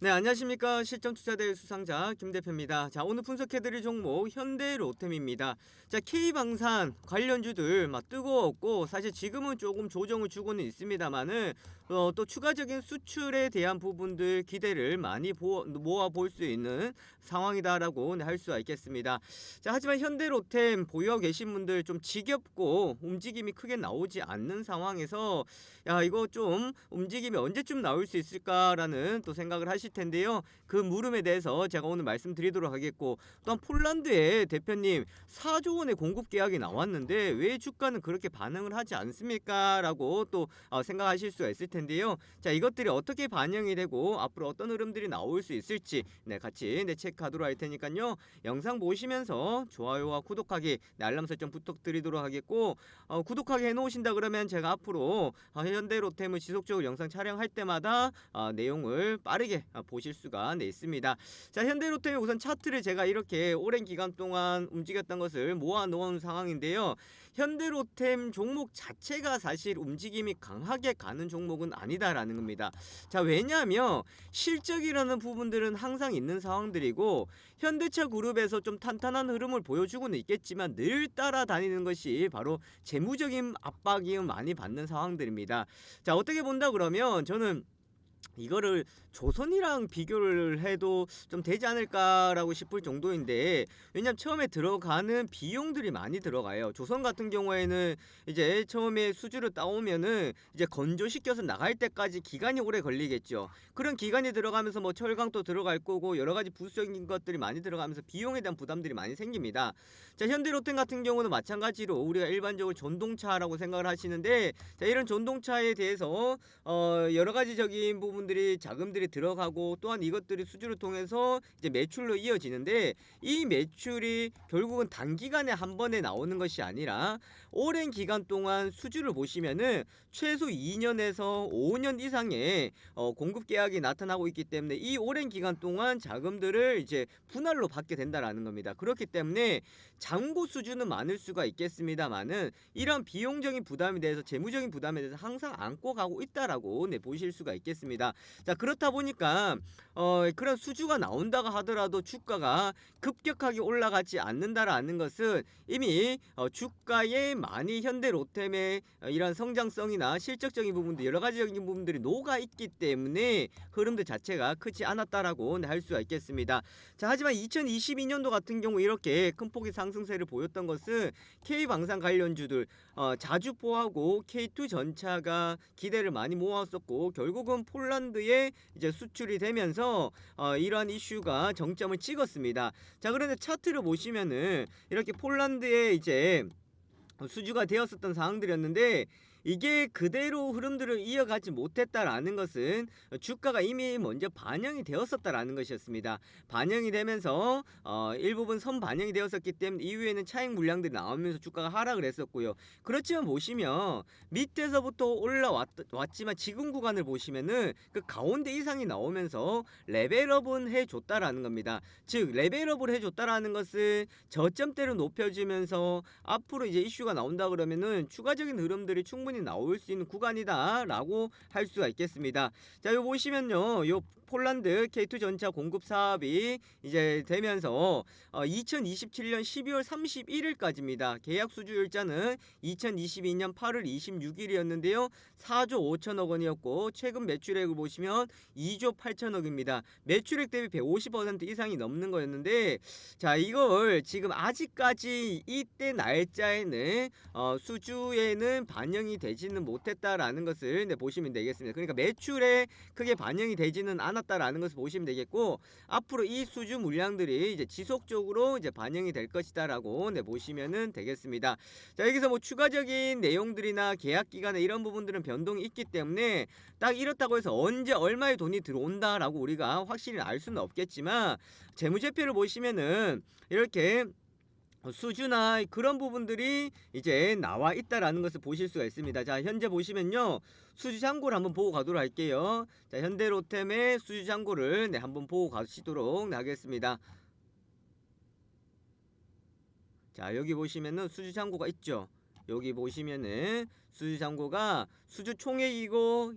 네, 안녕하십니까. 실전투자대 수상자 김 대표입니다. 자, 오늘 분석해드릴 종목 현대로템입니다. 자, K방산 관련주들 막 뜨거웠고 사실 지금은 조금 조정을 주고는 있습니다만은 또 추가적인 수출에 대한 부분들 기대를 많이 모아 볼 수 있는 상황이다라고 할 수가 있겠습니다. 자, 하지만 현대로템 보유하고 계신 분들 좀 지겹고 움직임이 크게 나오지 않는 상황에서 야, 이거 좀 움직임이 언제쯤 나올 수 있을까라는 또 생각을 하실 텐데요. 그 물음에 대해서 제가 오늘 말씀드리도록 하겠고, 또한 폴란드의 대표님 4조 원의 공급 계약이 나왔는데 왜 주가는 그렇게 반응을 하지 않습니까? 라고 또 생각하실 수가 있을 텐데요. 자, 이것들이 어떻게 반영이 되고 앞으로 어떤 흐름들이 나올 수 있을지 같이 체크하도록 할 테니까요. 영상 보시면서 좋아요와 구독하기, 알람 설정 부탁드리도록 하겠고, 구독하기 해놓으신다 그러면 제가 앞으로 현대로템을 지속적으로 영상 촬영할 때마다 내용을 빠르게 보실 수가 있습니다. 자, 현대로템의 우선 차트를 제가 이렇게 오랜 기간 동안 움직였던 것을 모아놓은 상황인데요. 현대로템 종목 자체가 사실 움직임이 강하게 가는 종목은 아니다라는 겁니다. 자, 왜냐하면 실적이라는 부분들은 항상 있는 상황들이고 현대차 그룹에서 좀 탄탄한 흐름을 보여주고는 있겠지만 늘 따라다니는 것이 바로 재무적인 압박이 많이 받는 상황들입니다. 자, 어떻게 본다 그러면 저는 이거를 조선이랑 비교를 해도 좀 되지 않을까라고 싶을 정도인데, 왜냐면 처음에 들어가는 비용들이 많이 들어가요. 조선 같은 경우에는 이제 처음에 수주를 따오면은 이제 건조시켜서 나갈 때까지 기간이 오래 걸리겠죠. 그런 기간이 들어가면서 뭐 철강도 들어갈 거고 여러 가지 부수적인 것들이 많이 들어가면서 비용에 대한 부담들이 많이 생깁니다. 자, 현대로템 같은 경우는 마찬가지로 우리가 일반적으로 전동차라고 생각을 하시는데, 자, 이런 전동차에 대해서 여러 가지적인 부분들이 자금들이 들어가고 또한 이것들이 수주를 통해서 이제 매출로 이어지는데, 이 매출이 결국은 단기간에 한 번에 나오는 것이 아니라 오랜 기간 동안 수주를 보시면은 최소 2년에서 5년 이상의 공급 계약이 나타나고 있기 때문에 이 오랜 기간 동안 자금들을 이제 분할로 받게 된다라는 겁니다. 그렇기 때문에 잔고 수주는 많을 수가 있겠습니다만은 이런 비용적인 부담에 대해서 재무적인 부담에 대해서 항상 안고 가고 있다라고 보실 수가 있겠습니다. 자, 그렇다 보니까 그런 수주가 나온다고 하더라도 주가가 급격하게 올라가지 않는다라는 것은 이미 주가에 많이 현대로템의 이런 성장성이나 실적적인 부분들 여러 가지적인 부분들이 녹아 있기 때문에 흐름들 자체가 크지 않았다라고 할 수가 있겠습니다. 자, 하지만 2022년도 같은 경우 이렇게 큰 폭의 상승세를 보였던 것은 K방산 관련주들 자주포하고 K2 전차가 기대를 많이 모았었고 결국은 폴란드에 이제 수출이 되면서 이러한 이슈가 정점을 찍었습니다. 자, 그런데 차트를 보시면은 이렇게 폴란드에 이제 수주가 되었었던 상황들이었는데 이게 그대로 흐름들을 이어가지 못했다라는 것은 주가가 이미 먼저 반영이 되었었다라는 것이었습니다. 반영이 되면서 일부분 선반영이 되었었기 때문에 이후에는 차익 물량들이 나오면서 주가가 하락을 했었고요. 그렇지만 보시면 밑에서부터 올라왔지만 지금 구간을 보시면은 그 가운데 이상이 나오면서 레벨업은 해줬다라는 겁니다. 즉 레벨업을 해줬다라는 것은 저점대를 높여주면서 앞으로 이제 이슈가 나온다 그러면은 추가적인 흐름들이 충분히 나올 수 있는 구간이다라고 할 수가 있겠습니다. 자, 요 보시면요, 요 폴란드 K2 전차 공급 사업이 이제 되면서 2027년 12월 31일까지입니다. 계약 수주 일자는 2022년 8월 26일이었는데요. 4조 5천억 원이었고 최근 매출액을 보시면 2조 8천억입니다. 매출액 대비 150% 이상이 넘는 거였는데, 자, 이걸 지금 아직까지 이때 날짜에는 수주에는 반영이 되지는 못했다라는 것을 보시면 되겠습니다. 그러니까 매출에 크게 반영이 되지는 않았다라는 것을 보시면 되겠고, 앞으로 이 수주 물량들이 이제 지속적으로 이제 반영이 될 것이다라고 보시면은 되겠습니다. 자, 여기서 뭐 추가적인 내용들이나 계약 기간에 이런 부분들은 변동이 있기 때문에 딱 이렇다고 해서 언제 얼마의 돈이 들어온다라고 우리가 확실히 알 수는 없겠지만, 재무제표를 보시면은 이렇게 수주나 그런 부분들이 이제 나와 있다라는 것을 보실 수가 있습니다. 자, 현재 보시면요, 수주 잔고를 한번 보고 가도록 할게요. 자, 현대로템의 수주 잔고를 한번 보고 가시도록 하겠습니다. 자, 여기 보시면은 수주 잔고가 있죠. 여기 보시면은 수주 잔고가 수주 총액이고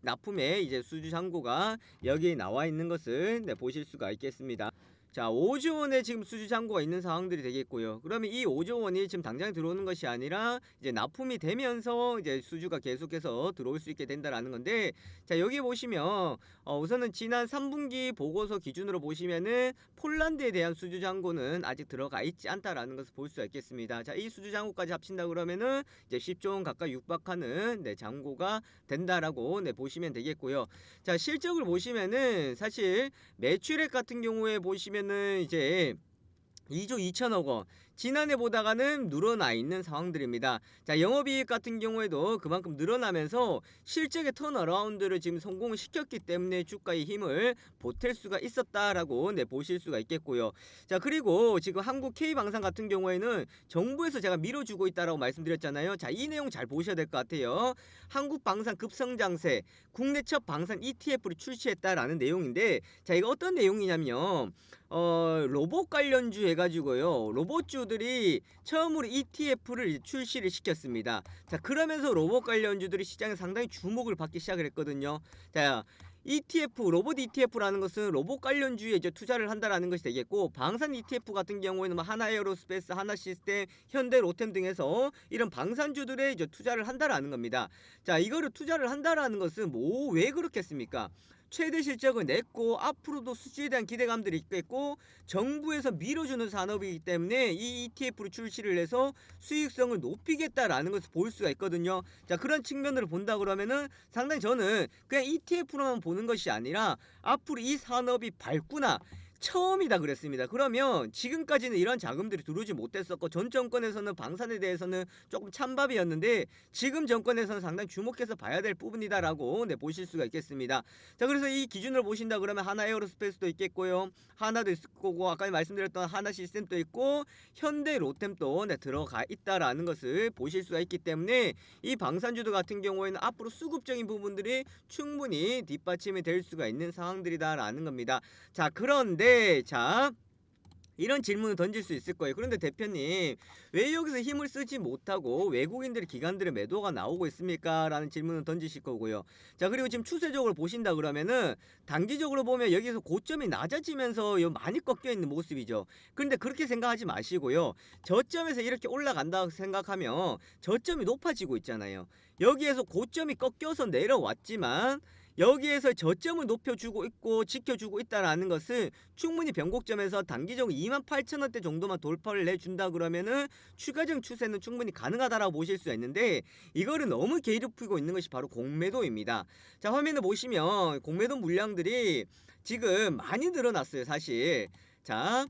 납품에 이제 수주 잔고가 여기 나와 있는 것을 보실 수가 있겠습니다. 자, 5조 원의 지금 수주 잔고가 있는 상황들이 되겠고요. 그러면 이 5조 원이 지금 당장 들어오는 것이 아니라 이제 납품이 되면서 이제 수주가 계속해서 들어올 수 있게 된다라는 건데, 자, 여기 보시면 우선은 지난 3분기 보고서 기준으로 보시면은 폴란드에 대한 수주 잔고는 아직 들어가 있지 않다라는 것을 볼 수가 있겠습니다. 자, 이 수주 잔고까지 합친다 그러면은 이제 10조 원 가까이 육박하는 잔고가 된다라고 보시면 되겠고요. 자, 실적을 보시면은 사실 매출액 같은 경우에 보시면은 이제 2조 2천억 원 지난해 보다가는 늘어나 있는 상황들입니다. 자, 영업이익 같은 경우에도 그만큼 늘어나면서 실적의 턴어라운드를 지금 성공을 시켰기 때문에 주가의 힘을 보탤 수가 있었다라고 보실 수가 있겠고요. 자, 그리고 지금 한국 K방산 같은 경우에는 정부에서 제가 밀어주고 있다라고 말씀드렸잖아요. 자, 이 내용 잘 보셔야 될 것 같아요. 한국 방산 급성장세 국내 첫 방산 ETF를 출시했다라는 내용인데, 자, 이거 어떤 내용이냐면 로봇 관련주 해가지고요, 로봇주들이 처음으로 ETF를 출시를 시켰습니다. 자, 그러면서 로봇 관련주들이 시장에 상당히 주목을 받기 시작을 했거든요. 자, ETF, 로봇 ETF라는 것은 로봇 관련주에 이제 투자를 한다라는 것이 되겠고, 방산 ETF 같은 경우에는 하나에어로스페이스, 하나시스템, 현대로템 등에서 이런 방산주들에 이제 투자를 한다라는 겁니다. 자, 이거를 투자를 한다라는 것은 왜 그렇겠습니까? 최대 실적을 냈고 앞으로도 수주에 대한 기대감들이 있겠고 정부에서 밀어주는 산업이기 때문에 이 ETF를 출시를 해서 수익성을 높이겠다라는 것을 볼 수가 있거든요. 자, 그런 측면으로 본다 그러면은 상당히 저는 그냥 ETF로만 보는 것이 아니라 앞으로 이 산업이 밝구나, 처음이다 그랬습니다. 그러면 지금까지는 이런 자금들이 들어오지 못했었고 전 정권에서는 방산에 대해서는 조금 찬밥이었는데 지금 정권에서는 상당히 주목해서 봐야 될 부분이다라고 보실 수가 있겠습니다. 자, 그래서 이 기준으로 보신다 그러면 하나에어로스페이스도 있겠고요, 하나도 있을 거고 아까 말씀드렸던 하나시스템도 있고 현대로템도 들어가 있다라는 것을 보실 수가 있기 때문에 이 방산주도 같은 경우에는 앞으로 수급적인 부분들이 충분히 뒷받침이 될 수가 있는 상황들이다라는 겁니다. 자, 그런데 자, 이런 질문을 던질 수 있을 거예요. 그런데 대표님, 왜 여기서 힘을 쓰지 못하고 외국인들의 기관들의 매도가 나오고 있습니까? 라는 질문을 던지실 거고요. 자, 그리고 지금 추세적으로 보신다 그러면은 단기적으로 보면 여기서 고점이 낮아지면서 많이 꺾여 있는 모습이죠. 그런데 그렇게 생각하지 마시고요. 저점에서 이렇게 올라간다고 생각하면 저점이 높아지고 있잖아요. 여기에서 고점이 꺾여서 내려왔지만 여기에서 저점을 높여주고 있고 지켜주고 있다라는 것은 충분히 변곡점에서 단기적으로 28,000원대 정도만 돌파를 내준다 그러면은 추가적인 추세는 충분히 가능하다라고 보실 수가 있는데, 이거를 너무 괴롭히고 있는 것이 바로 공매도입니다. 자, 화면을 보시면 공매도 물량들이 지금 많이 늘어났어요, 사실. 자,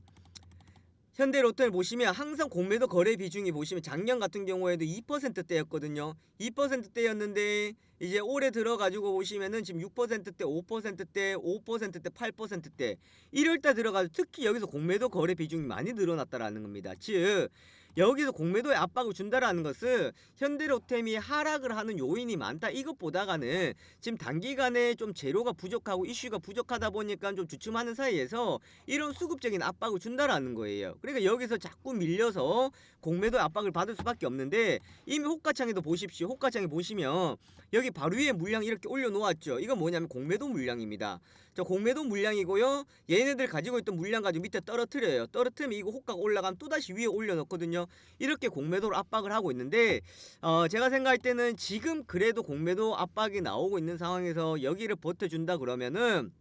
현대로템을 보시면 항상 공매도 거래 비중이 보시면 작년 같은 경우에도 2%대였거든요. 2%대였는데 이제 올해 들어가지고 보시면은 지금 6%대, 5%대, 5%대, 8%대 1월달 들어가지고 특히 여기서 공매도 거래 비중이 많이 늘어났다라는 겁니다. 즉 여기서 공매도에 압박을 준다라는 것은 현대로템이 하락을 하는 요인이 많다 이것보다가는 지금 단기간에 좀 재료가 부족하고 이슈가 부족하다 보니까 좀 주춤하는 사이에서 이런 수급적인 압박을 준다라는 거예요. 그러니까 여기서 자꾸 밀려서 공매도 압박을 받을 수밖에 없는데, 이미 호가창에도 보십시오. 호가창에 보시면 여기 바로 위에 물량 이렇게 올려놓았죠. 이건 뭐냐면 공매도 물량입니다. 저 공매도 물량이고요, 얘네들 가지고 있던 물량 가지고 밑에 떨어뜨려요. 떨어뜨리면 이거 호가가 올라가면 또다시 위에 올려놓거든요. 이렇게 공매도를 압박을 하고 있는데 제가 생각할 때는 지금 그래도 공매도 압박이 나오고 있는 상황에서 여기를 버텨준다 그러면은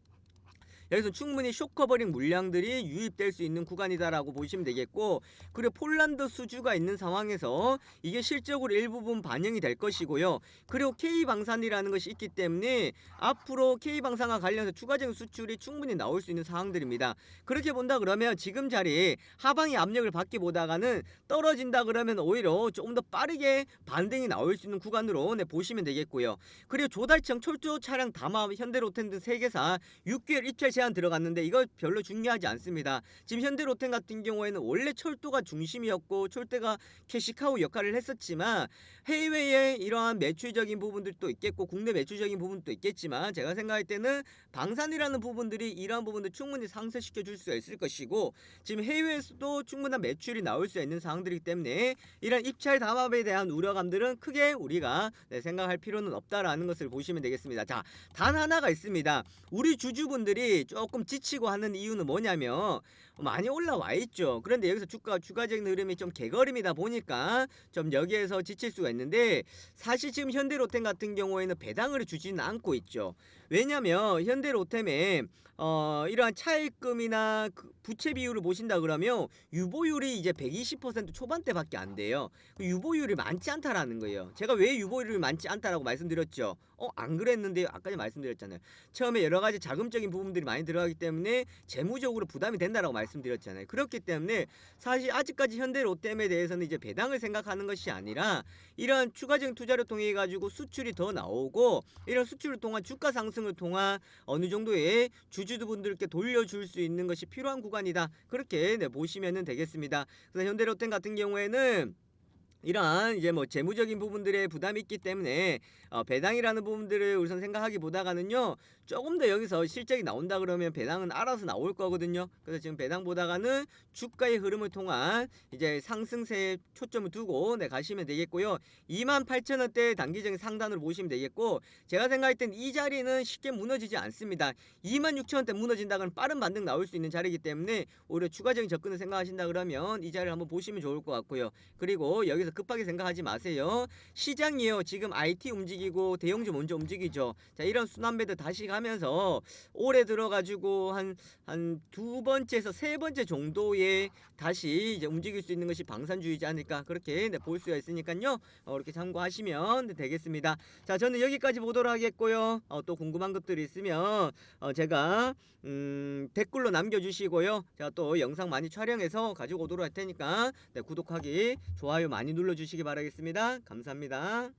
여기서 충분히 쇼커버링 물량들이 유입될 수 있는 구간이다라고 보시면 되겠고, 그리고 폴란드 수주가 있는 상황에서 이게 실적으로 일부분 반영이 될 것이고요. 그리고 K방산이라는 것이 있기 때문에 앞으로 K방산과 관련해서 추가적인 수출이 충분히 나올 수 있는 상황들입니다. 그렇게 본다 그러면 지금 자리에 하방의 압력을 받기보다가는 떨어진다 그러면 오히려 조금 더 빠르게 반등이 나올 수 있는 구간으로 보시면 되겠고요. 그리고 조달청 철도 차량 담합 현대로템 등 3개사 6개월 입찰 제한 들어갔는데 이거 별로 중요하지 않습니다. 지금 현대로템 같은 경우에는 원래 철도가 중심이었고 철도가 캐시카우 역할을 했었지만 해외에 이러한 매출적인 부분들도 있겠고 국내 매출적인 부분도 있겠지만 제가 생각할 때는 방산이라는 부분들이 이러한 부분들 충분히 상쇄시켜 줄 수가 있을 것이고 지금 해외에서도 충분한 매출이 나올 수 있는 상황들이기 때문에 이런 입찰 담합에 대한 우려감들은 크게 우리가 생각할 필요는 없다라는 것을 보시면 되겠습니다. 자, 단 하나가 있습니다. 우리 주주분들이 조금 지치고 하는 이유는 뭐냐면 많이 올라와 있죠. 그런데 여기서 주가적인 흐름이 좀 개걸음이다 보니까 좀 여기에서 지칠 수가 있는데 사실 지금 현대로템 같은 경우에는 배당을 주지는 않고 있죠. 왜냐면 현대로템에 이러한 차입금이나 부채 비율을 보신다 그러면 유보율이 이제 120% 초반대밖에 안 돼요. 유보율이 많지 않다라는 거예요. 제가 왜 유보율이 많지 않다라고 말씀드렸죠. 안 그랬는데 아까 전에 말씀드렸잖아요. 처음에 여러 가지 자금적인 부분들이 많이 들어가기 때문에 재무적으로 부담이 된다라고 말씀드렸잖아요. 그렇기 때문에 사실 아직까지 현대로템에 대해서는 이제 배당을 생각하는 것이 아니라 이런 추가적인 투자를 통해 가지고 수출이 더 나오고 이런 수출을 통한 주가 상승을 통한 어느 정도의 주주분들께 돌려줄 수 있는 것이 필요한 구간이다. 그렇게 보시면 되겠습니다. 그래서 현대로템 같은 경우에는 이러한 이제 뭐 재무적인 부분들에 부담이 있기 때문에 배당이라는 부분들을 우선 생각하기보다가는요 조금 더 여기서 실적이 나온다 그러면 배당은 알아서 나올 거거든요. 그래서 지금 배당보다가는 주가의 흐름을 통한 이제 상승세에 초점을 두고 가시면 되겠고요. 28,000원대 단기적인 상단으로 보시면 되겠고 제가 생각할 땐 이 자리는 쉽게 무너지지 않습니다. 26,000원대 무너진다면 빠른 반등 나올 수 있는 자리이기 때문에 오히려 추가적인 접근을 생각하신다 그러면 이 자리를 한번 보시면 좋을 것 같고요. 그리고 여기서 급하게 생각하지 마세요. 시장이요. 지금 IT 움직이고 대형주 먼저 움직이죠. 자, 이런 순환매도 다시 가면서 올해 들어가지고 한 두 번째에서 세 번째 정도에 다시 이제 움직일 수 있는 것이 방산주의지 않을까 그렇게 볼 수가 있으니까요. 이렇게 참고하시면 되겠습니다. 자, 저는 여기까지 보도록 하겠고요. 또 궁금한 것들이 있으면 제가 댓글로 남겨주시고요. 제가 또 영상 많이 촬영해서 가지고 오도록 할 테니까 구독하기, 좋아요 많이 눌러주시기 바라겠습니다. 감사합니다.